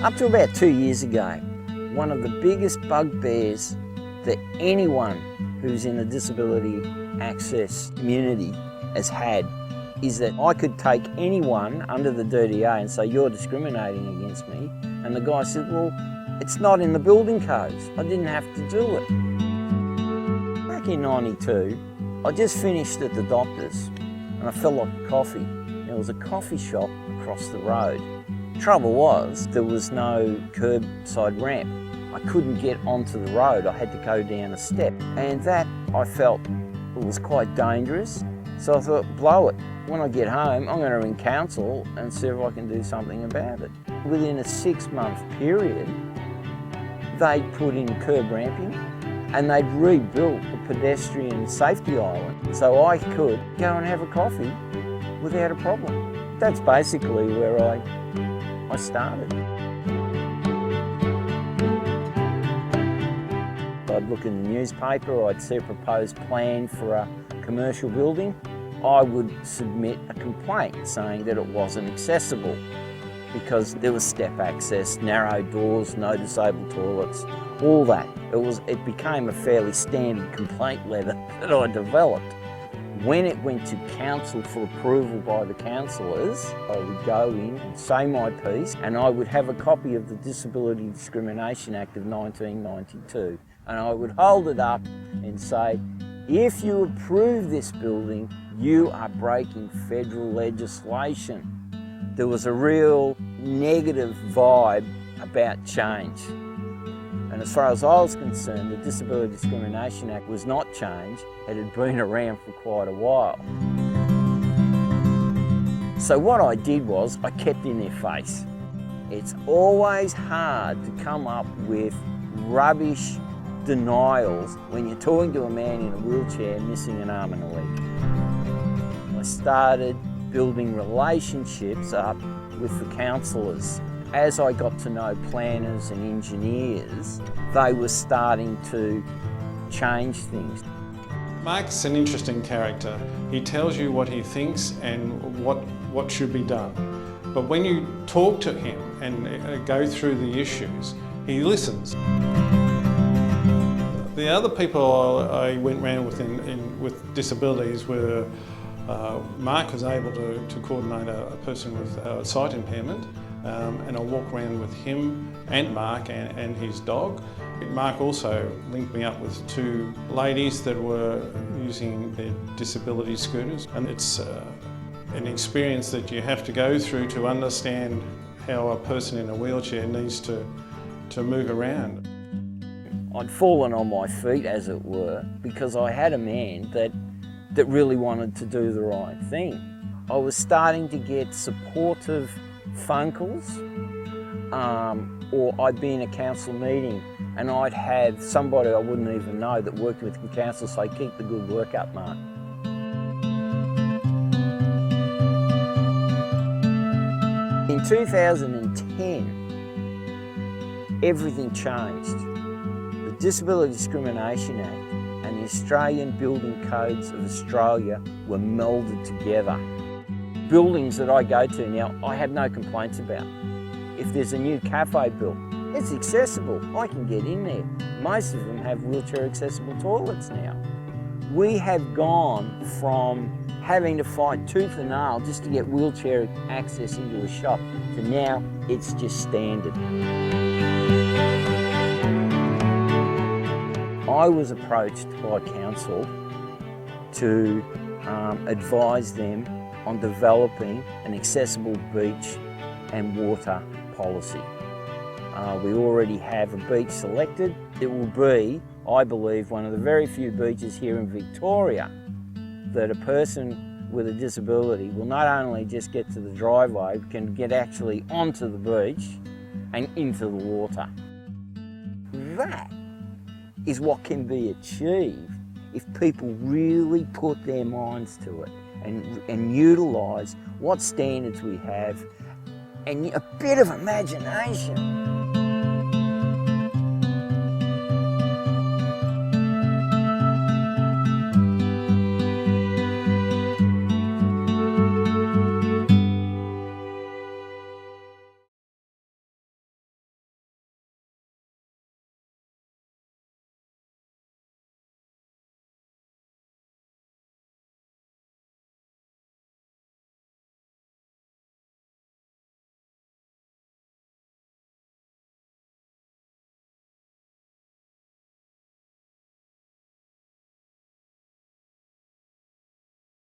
Up to about 2 years ago, one of the biggest bugbears that anyone who's in the disability access community has had is that I could take anyone under the DDA and say, you're discriminating against me. And the guy said, well, it's not in the building codes. I didn't have to do it. Back in '92, I just finished at the doctor's and I felt like a coffee. There was a coffee shop across the road. Trouble was, there was no curbside ramp. I couldn't get onto the road. I had to go down a step. And that, I felt, was quite dangerous. So I thought, blow it. When I get home, I'm going to ring council and see if I can do something about it. Within a 6-month period, they'd put in curb ramping and they'd rebuilt the pedestrian safety island so I could go and have a coffee without a problem. That's basically where I started. I'd look in the newspaper, I'd see a proposed plan for a commercial building. I would submit a complaint saying that it wasn't accessible because there was step access, narrow doors, no disabled toilets, all that. It became a fairly standard complaint letter that I developed. When it went to council for approval by the councillors, I would go in and say my piece and I would have a copy of the Disability Discrimination Act of 1992 and I would hold it up and say, if you approve this building, you are breaking federal legislation. There was a real negative vibe about change. And as far as I was concerned, the Disability Discrimination Act was not changed. It had been around for quite a while. So what I did was I kept in their face. It's always hard to come up with rubbish denials when you're talking to a man in a wheelchair missing an arm and a leg. I started building relationships up with the councillors. As I got to know planners and engineers, they were starting to change things. Mark's an interesting character. He tells you what he thinks and what should be done. But when you talk to him and go through the issues, he listens. The other people I went round with disabilities were Mark was able to coordinate a person with sight impairment, and I walk around with him and Mark and his dog. Mark also linked me up with 2 ladies that were using their disability scooters, and it's an experience that you have to go through to understand how a person in a wheelchair needs to move around. I'd fallen on my feet, as it were, because I had a man that really wanted to do the right thing. I was starting to get supportive phone calls, or I'd be in a council meeting and I'd have somebody I wouldn't even know that worked with the council say, keep the good work up, Mark. In 2010, everything changed. The Disability Discrimination Act and the Australian Building Codes of Australia were melded together. Buildings that I go to now, I have no complaints about. If there's a new cafe built, it's accessible. I can get in there. Most of them have wheelchair accessible toilets now. We have gone from having to fight tooth and nail just to get wheelchair access into a shop to now it's just standard. I was approached by council to advise them on developing an accessible beach and water policy. We already have a beach selected. It will be, I believe, one of the very few beaches here in Victoria that a person with a disability will not only just get to the driveway, can get actually onto the beach and into the water. That is what can be achieved if people really put their minds to it and utilise what standards we have and a bit of imagination.